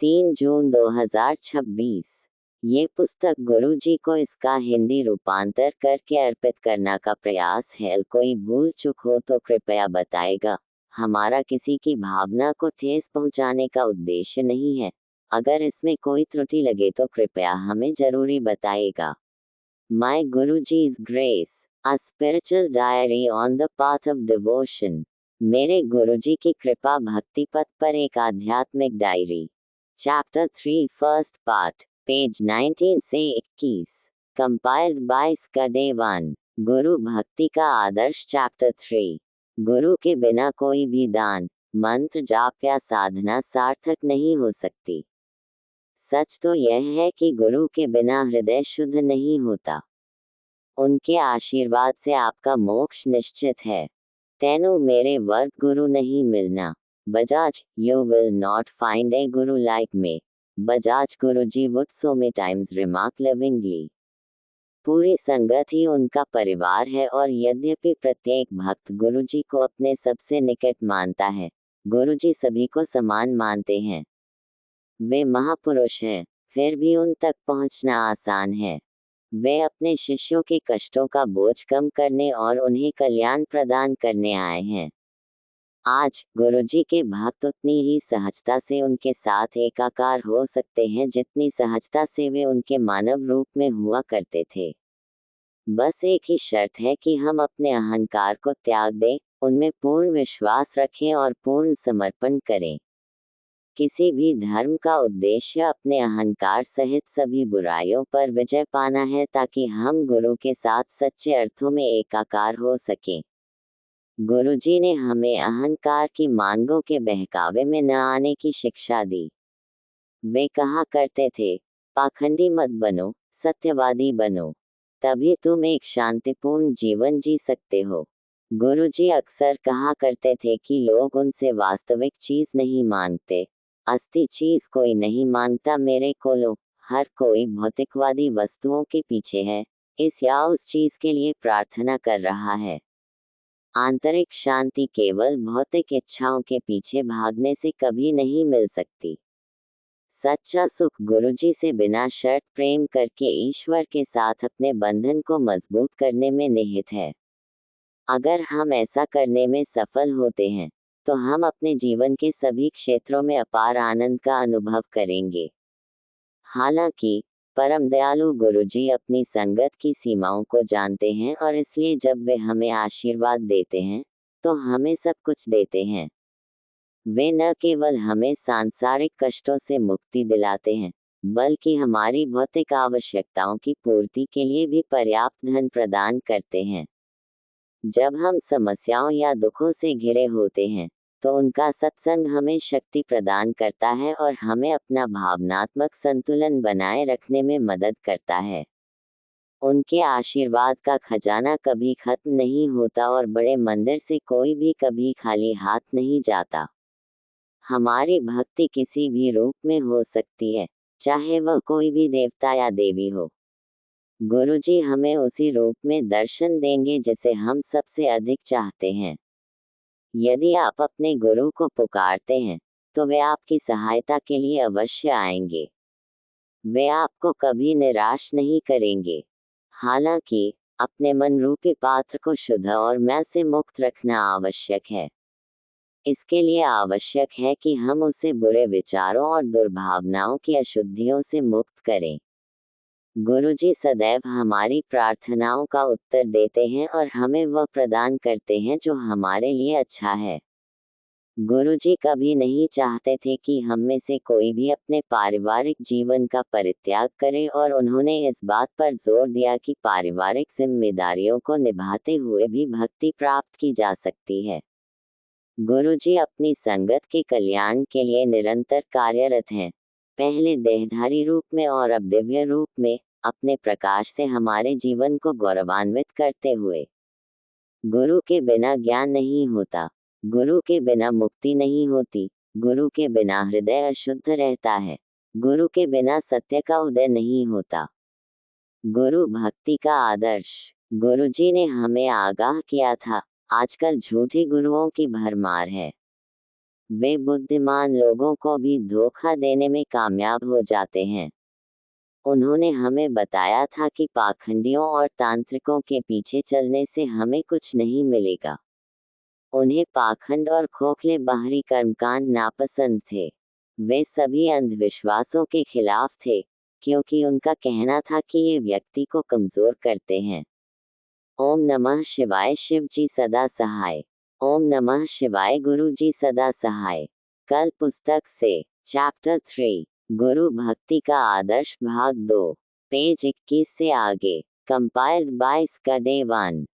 3 जून 2026। ये पुस्तक गुरुजी को इसका हिंदी रूपांतर करके अर्पित करना का प्रयास है। कोई भूल चूक हो तो कृपया बताएगा। हमारा किसी की भावना को ठेस पहुंचाने का उद्देश्य नहीं है। अगर इसमें कोई त्रुटि लगे तो कृपया हमें जरूरी बताएगा। माय गुरुजी's grace, a spiritual diary on the path of devotion. मेरे गुरुजी की कृपा भक्ति पथ पर एक आध्यात्मिक डायरी। चैप्टर 3 फर्स्ट पार्ट, पेज 19 से 21। कंपाइल्ड बाय स्कडेवान। गुरु भक्ति का आदर्श चैप्टर 3। गुरु के बिना कोई भी दान, मंत्र जाप या साधना सार्थक नहीं हो सकती। सच तो यह है कि गुरु के बिना हृदय शुद्ध नहीं होता। उनके आशीर्वाद से आपका मोक्ष निश्चित है। तेनु मेरे वर्ग गुरु नहीं मिलना। Bajaj, you will not find a guru like me. Bajaj Guruji would so many times remark lovingly. पूरी संगत ही उनका परिवार है और यद्यपि प्रत्येक भक्त गुरुजी को अपने सबसे निकट मानता है, गुरुजी सभी को समान मानते हैं। वे महापुरुष हैं, फिर भी उन तक पहुंचना आसान है। वे अपने शिष्यों के कष्टों का बोझ कम करने और उन्हें कल्याण प्रदान करने आए हैं। आज गुरुजी के भक्त उतनी ही सहजता से उनके साथ एकाकार हो सकते हैं जितनी सहजता से वे उनके मानव रूप में हुआ करते थे। बस एक ही शर्त है कि हम अपने अहंकार को त्याग दें, उनमें पूर्ण विश्वास रखें और पूर्ण समर्पण करें। किसी भी धर्म का उद्देश्य अपने अहंकार सहित सभी बुराइयों पर विजय पाना है ताकि हम गुरु के साथ सच्चे अर्थों में एकाकार हो सकें। गुरुजी ने हमें अहंकार की मांगों के बहकावे में न आने की शिक्षा दी। वे कहा करते थे, पाखंडी मत बनो, सत्यवादी बनो, तभी तुम एक शांतिपूर्ण जीवन जी सकते हो। गुरुजी अक्सर कहा करते थे कि लोग उनसे वास्तविक चीज नहीं मांगते। असली चीज कोई नहीं मांगता, मेरे को लो। हर कोई भौतिकवादी वस्तुओं के पीछे है, इस या उस चीज के लिए प्रार्थना कर रहा है। आंतरिक शांति केवल भौतिक इच्छाओं के पीछे भागने से कभी नहीं मिल सकती। सच्चा सुख गुरुजी से बिना शर्त प्रेम करके ईश्वर के साथ अपने बंधन को मजबूत करने में निहित है। अगर हम ऐसा करने में सफल होते हैं, तो हम अपने जीवन के सभी क्षेत्रों में अपार आनंद का अनुभव करेंगे। हालांकि परम दयालु गुरुजी अपनी संगत की सीमाओं को जानते हैं और इसलिए जब वे हमें आशीर्वाद देते हैं, तो हमें सब कुछ देते हैं। वे न केवल हमें सांसारिक कष्टों से मुक्ति दिलाते हैं, बल्कि हमारी भौतिक आवश्यकताओं की पूर्ति के लिए भी पर्याप्त धन प्रदान करते हैं। जब हम समस्याओं या दुखों से घिरे होते हैं, तो उनका सत्संग हमें शक्ति प्रदान करता है और हमें अपना भावनात्मक संतुलन बनाए रखने में मदद करता है। उनके आशीर्वाद का खजाना कभी खत्म नहीं होता और बड़े मंदिर से कोई भी कभी खाली हाथ नहीं जाता। हमारी भक्ति किसी भी रूप में हो सकती है, चाहे वह कोई भी देवता या देवी हो। गुरुजी हमें उसी रूप में दर्शन देंगे जिसे हम सबसे अधिक चाहते हैं। यदि आप अपने गुरु को पुकारते हैं, तो वे आपकी सहायता के लिए अवश्य आएंगे। वे आपको कभी निराश नहीं करेंगे। हालांकि अपने मन रूपी पात्र को शुद्ध और मैल से मुक्त रखना आवश्यक है। इसके लिए आवश्यक है कि हम उसे बुरे विचारों और दुर्भावनाओं की अशुद्धियों से मुक्त करें। गुरुजी सदैव हमारी प्रार्थनाओं का उत्तर देते हैं और हमें वह प्रदान करते हैं जो हमारे लिए अच्छा है। गुरुजी कभी नहीं चाहते थे कि हम में से कोई भी अपने पारिवारिक जीवन का परित्याग करे और उन्होंने इस बात पर जोर दिया कि पारिवारिक जिम्मेदारियों को निभाते हुए भी भक्ति प्राप्त की जा सकती है। गुरुजी अपनी संगत के कल्याण के लिए निरंतर कार्यरत हैं, पहले देहधारी रूप में और अब दिव्य रूप में, अपने प्रकाश से हमारे जीवन को गौरवान्वित करते हुए। गुरु के बिना ज्ञान नहीं होता, गुरु के बिना मुक्ति नहीं होती, गुरु के बिना हृदय अशुद्ध रहता है, गुरु के बिना सत्य का उदय नहीं होता। गुरु भक्ति का आदर्श। गुरुजी ने हमें आगाह किया था, आजकल झूठे गुरुओं की भरमार है। वे बुद्धिमान लोगों को भी धोखा देने में कामयाब हो जाते हैं। उन्होंने हमें बताया था कि पाखंडियों और तांत्रिकों के पीछे चलने से हमें कुछ नहीं मिलेगा। उन्हें पाखंड और खोखले बाहरी कर्मकांड नापसंद थे। वे सभी अंधविश्वासों के खिलाफ थे, क्योंकि उनका कहना था कि ये व्यक्ति को कमजोर करते हैं। ओम नमः शिवाय। शिव जी सदा सहाय। ओम नमः शिवाय। गुरु जी सदा सहाय। कल पुस्तक से चैप्टर 3 गुरु भक्ति का आदर्श भाग 2 पेज 21 से आगे। Compiled by स्कडेवान।